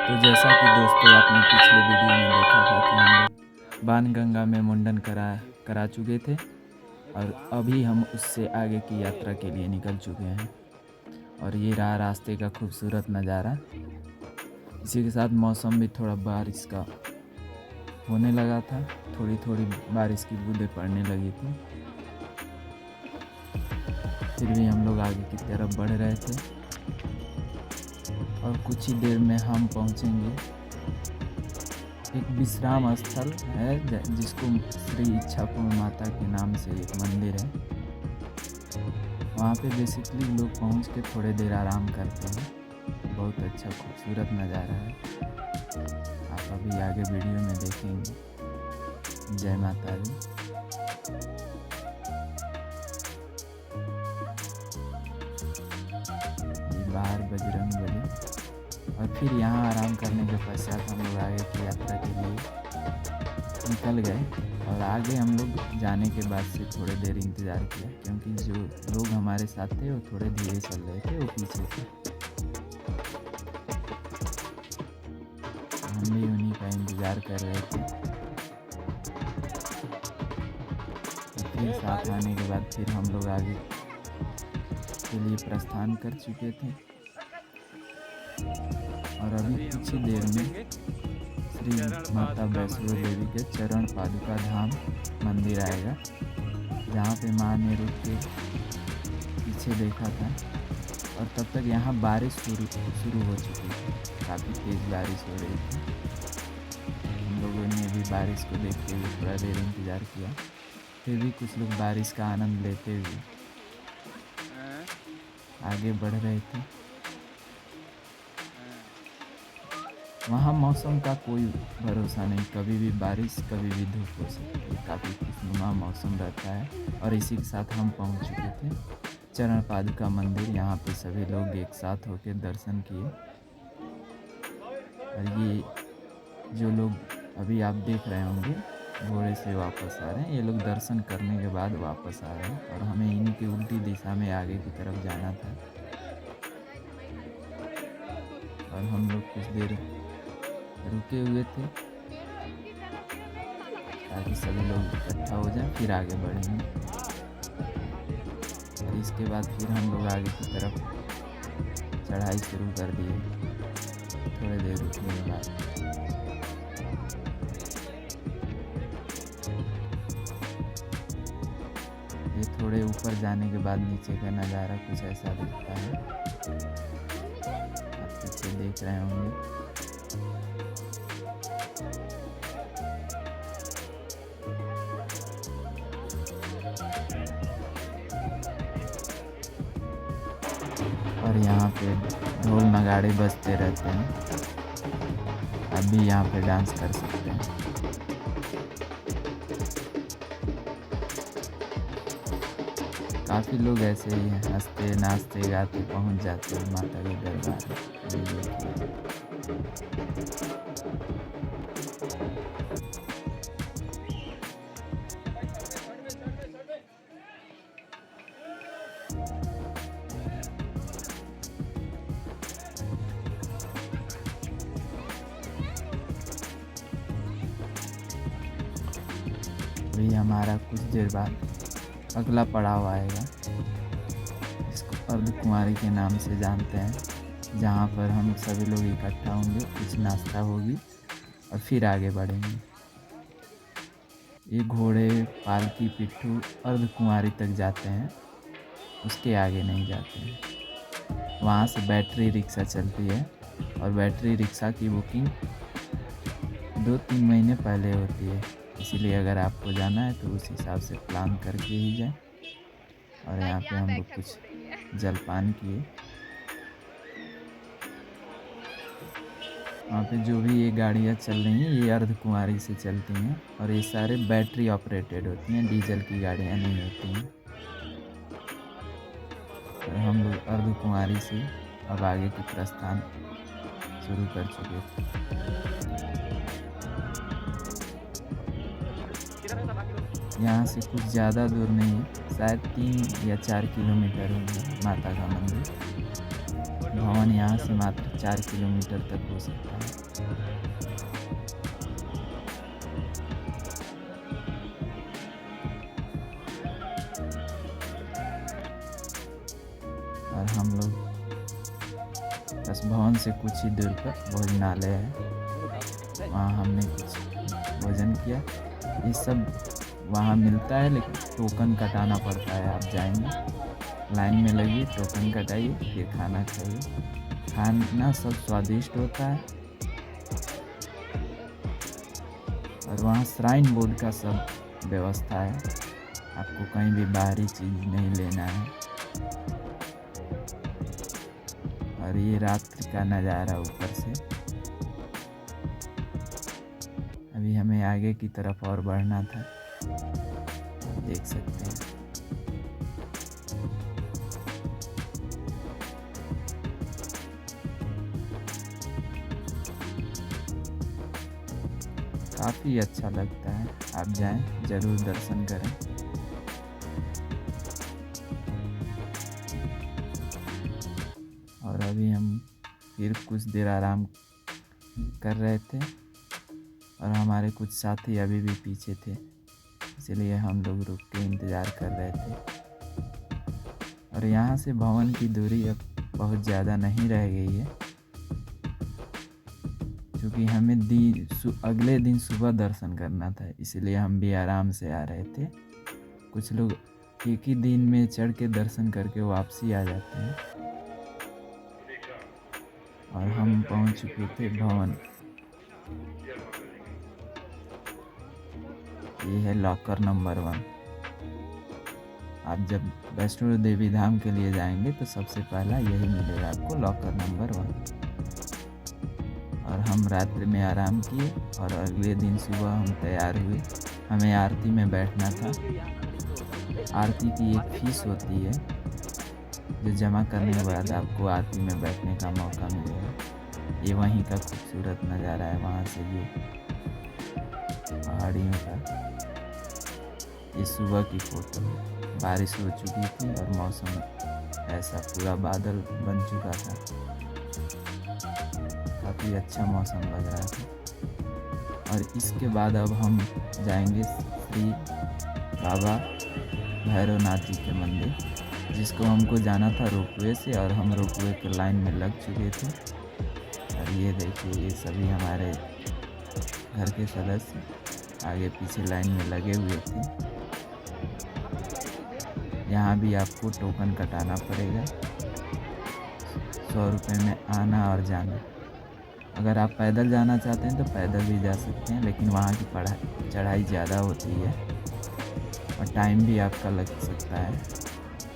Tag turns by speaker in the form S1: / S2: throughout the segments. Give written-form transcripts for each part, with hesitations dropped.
S1: तो जैसा कि दोस्तों आपने पिछले वीडियो में देखा था कि हम लोग बाणगंगा में मुंडन करा चुके थे और अभी हम उससे आगे की यात्रा के लिए निकल चुके हैं। और ये रहा रास्ते का खूबसूरत नज़ारा। इसी के साथ मौसम भी थोड़ा बारिश का होने लगा था, थोड़ी थोड़ी बारिश की बूंदें पड़ने लगी थी। फिर भी हम लोग आगे की तरफ बढ़ रहे थे और कुछ ही देर में हम पहुंचेंगे। एक विश्राम स्थल है जिसको श्री इच्छापुर माता के नाम से एक मंदिर है। वहाँ पे बेसिकली लोग पहुँच के थोड़े देर आराम करते हैं। बहुत अच्छा खूबसूरत नज़ारा है, आप अभी आगे वीडियो में देखेंगे। जय माता दी। ये बाहर बजरंगबली। और फिर यहाँ आराम करने के पश्चात हम लोग आगे की यात्रा के लिए निकल गए। और आगे हम लोग जाने के बाद से थोड़ी देर इंतज़ार किया, क्योंकि जो लोग हमारे साथ थे वो थोड़े धीरे चल रहे थे, वो पीछे थे। हम भी उन्हीं का इंतज़ार कर रहे थे। फिर साथ आने के बाद फिर हम लोग आगे के लिए प्रस्थान कर चुके थे। और अभी कुछ ही देर में श्री माता वैष्णो देवी के चरण पादुका धाम मंदिर आएगा, जहाँ पे माँ ने रुक के पीछे देखा था। और तब तक यहाँ बारिश शुरू हो चुकी थी, काफ़ी तेज़ बारिश हो रही थी। हम लोगों ने भी बारिश को देखते हुए थोड़ा देर इंतज़ार किया। फिर भी कुछ लोग बारिश का आनंद लेते हुए आगे बढ़ रहे थे। वहाँ मौसम का कोई भरोसा नहीं, कभी भी बारिश कभी भी धूप हो सकती है। काफ़ी खुशनुमा मौसम रहता है। और इसी के साथ हम पहुँच चुके थे चरण पादुका मंदिर। यहाँ पे सभी लोग एक साथ होकर दर्शन किए। और ये जो लोग अभी आप देख रहे होंगे घोड़े से वापस आ रहे हैं, ये लोग दर्शन करने के बाद वापस आ रहे हैं। और हमें इन्हीं की उल्टी दिशा में आगे की तरफ जाना था। और हम लोग कुछ देर रुके हुए थे ताकि सभी लोग इकट्ठा हो जाएं, फिर आगे बढ़ेंगे। और इसके बाद फिर हम लोग आगे की तरफ चढ़ाई शुरू कर दिए थोड़ी देर रुकने के बाद। ये थोड़े ऊपर जाने के बाद नीचे का नज़ारा कुछ ऐसा दिखता है, आप पीछे देख रहे होंगे। और यहाँ पे ढोल नगाड़े बजते रहते हैं, आप भी यहाँ पे डांस कर सकते हैं। काफ़ी लोग ऐसे ही हंसते नाचते गाते पहुँच जाते हैं माता के दरबार में। अभी हमारा कुछ देर बाद अगला पड़ाव आएगा, जिसको अर्धकुंवारी के नाम से जानते हैं, जहाँ पर हम सभी लोग इकट्ठा होंगे, कुछ नाश्ता होगी और फिर आगे बढ़ेंगे। ये घोड़े पालकी पिट्ठू अर्धकुंवारी तक जाते हैं, उसके आगे नहीं जाते हैं। वहाँ से बैटरी रिक्शा चलती है और बैटरी रिक्शा की बुकिंग 2-3 महीने पहले होती है। इसीलिए अगर आपको जाना है तो उस हिसाब से प्लान करके ही जाएं। और यहाँ पे हम लोग कुछ जलपान किए। वहाँ पे जो भी ये गाड़ियाँ चल रही हैं ये अर्धकुंवारी से चलती हैं और ये सारे बैटरी ऑपरेटेड होती हैं, डीजल की गाड़ियाँ नहीं होती हैं। और हम लोग अर्धकुंवारी से अब आगे की प्रस्थान शुरू कर चुके थे। यहाँ से कुछ ज़्यादा दूर नहीं है, शायद 3 या 4 किलोमीटर होगा माता का मंदिर। भवन यहाँ से मात्र 4 किलोमीटर तक हो सकता है। और हम लोग बस भवन से कुछ ही दूर पर भोजनालय है, वहाँ हमने कुछ भोजन किया। ये सब वहाँ मिलता है, लेकिन टोकन कटाना पड़ता है। आप जाएंगे, लाइन में लगिए, टोकन कटाइए, फिर खाना खाइए। खाना सब स्वादिष्ट होता है। और वहाँ श्राइन बोर्ड का सब व्यवस्था है, आपको कहीं भी बाहरी चीज़ नहीं लेना है। और ये रात्रि का नज़ारा ऊपर से। अभी हमें आगे की तरफ और बढ़ना था, देख सकते हैं। काफ़ी अच्छा लगता है, आप जाएं, ज़रूर दर्शन करें। और अभी हम फिर कुछ देर आराम कर रहे थे, और हमारे कुछ साथी अभी भी पीछे थे, इसलिए हम लोग रुक के इंतज़ार कर रहे थे। और यहाँ से भवन की दूरी अब बहुत ज़्यादा नहीं रह गई है, क्योंकि हमें अगले दिन सुबह दर्शन करना था, इसलिए हम भी आराम से आ रहे थे। कुछ लोग एक ही दिन में चढ़ के दर्शन करके वापसी आ जाते हैं। और हम पहुंच चुके थे भवन। ये है लॉकर नंबर 1। आप जब वैष्णो देवी धाम के लिए जाएंगे तो सबसे पहला यही मिलेगा आपको, लॉकर नंबर 1। और हम रात्रि में आराम किए, और अगले दिन सुबह हम तैयार हुए। हमें आरती में बैठना था। आरती की एक फीस होती है, जो जमा करने के बाद आपको आरती में बैठने का मौका मिलेगा। ये वहीं का खूबसूरत नज़ारा है, वहाँ से ये पहाड़ियों का। ये सुबह की फ़ोटो है। बारिश हो चुकी थी और मौसम ऐसा पूरा बादल बन चुका था, काफ़ी अच्छा मौसम लग रहा था। और इसके बाद अब हम जाएंगे श्री बाबा भैरवनाथ जी के मंदिर, जिसको हमको जाना था रोपवे से, और हम रोपवे के लाइन में लग चुके थे। और ये देखिए, ये सभी हमारे घर के सदस्य आगे पीछे लाइन में लगे हुए थे। यहाँ भी आपको टोकन कटाना पड़ेगा, 100 रुपये में आना और जाना। अगर आप पैदल जाना चाहते हैं तो पैदल भी जा सकते हैं, लेकिन वहाँ की चढ़ाई ज़्यादा होती है और टाइम भी आपका लग सकता है।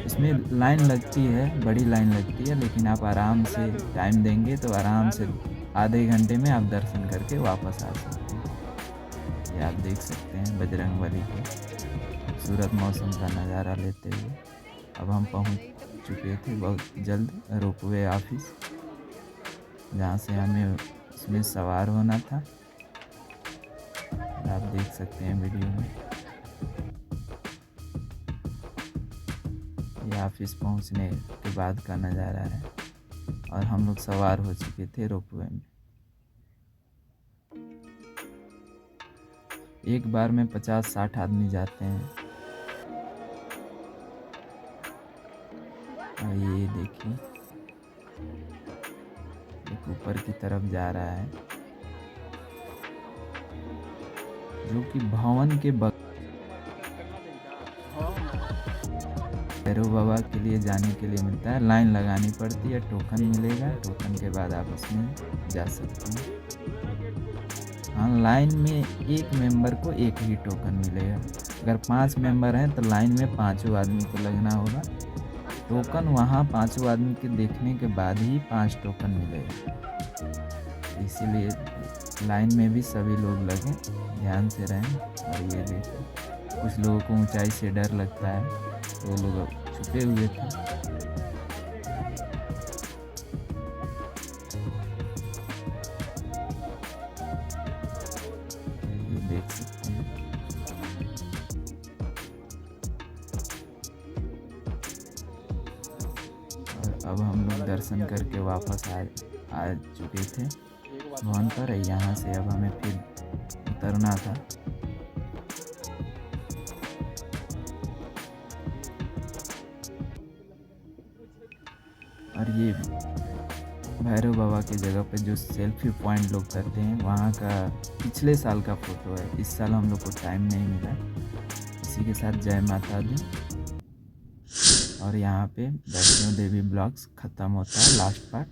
S1: इसमें लाइन लगती है, बड़ी लाइन लगती है, लेकिन आप आराम से टाइम देंगे तो आराम से आधे घंटे में आप दर्शन करके वापस आ सकते हैं। ये आप देख सकते हैं बजरंगबली के खूबसूरत मौसम का नज़ारा लेते हुए। अब हम पहुंच चुके थे बहुत जल्द रोपवे ऑफिस, जहां से हमें इसमें सवार होना था। आप देख सकते हैं वीडियो में, ये ऑफिस पहुंचने के बाद का नज़ारा है। और हम लोग सवार हो चुके थे रोपवे में। एक बार में 50-60 आदमी जाते हैं। और ये देखिए, एक ऊपर की तरफ जा रहा है, जो कि भवन के भैरव बाबा के लिए जाने के लिए मिलता है। लाइन लगानी पड़ती है, टोकन मिलेगा, टोकन के बाद आप इसमें जा सकते हैं। हाँ, लाइन में एक मेंबर को एक ही टोकन मिलेगा। अगर 5 मेंबर हैं तो लाइन में 5 आदमी को लगना होगा। टोकन वहाँ 5 आदमी के देखने के बाद ही 5 टोकन मिलेगा, इसीलिए लाइन में भी सभी लोग लगें, ध्यान से रहें। और ये देखो, कुछ लोगों को ऊंचाई से डर लगता है, तो वो लोग छुपे हुए थे। ये देख सकते हैं। और अब हम लोग दर्शन करके वापस आ चुके थे भवन पर। यहाँ से अब हमें फिर उतरना था। और ये भैरव बाबा की जगह पे जो सेल्फी पॉइंट लोग करते हैं वहाँ का पिछले साल का फ़ोटो है। इस साल हम लोग को टाइम नहीं मिला। इसी के साथ जय माता दी। और यहाँ पे वैष्णो देवी ब्लॉग्स ख़त्म होता है, लास्ट पार्ट।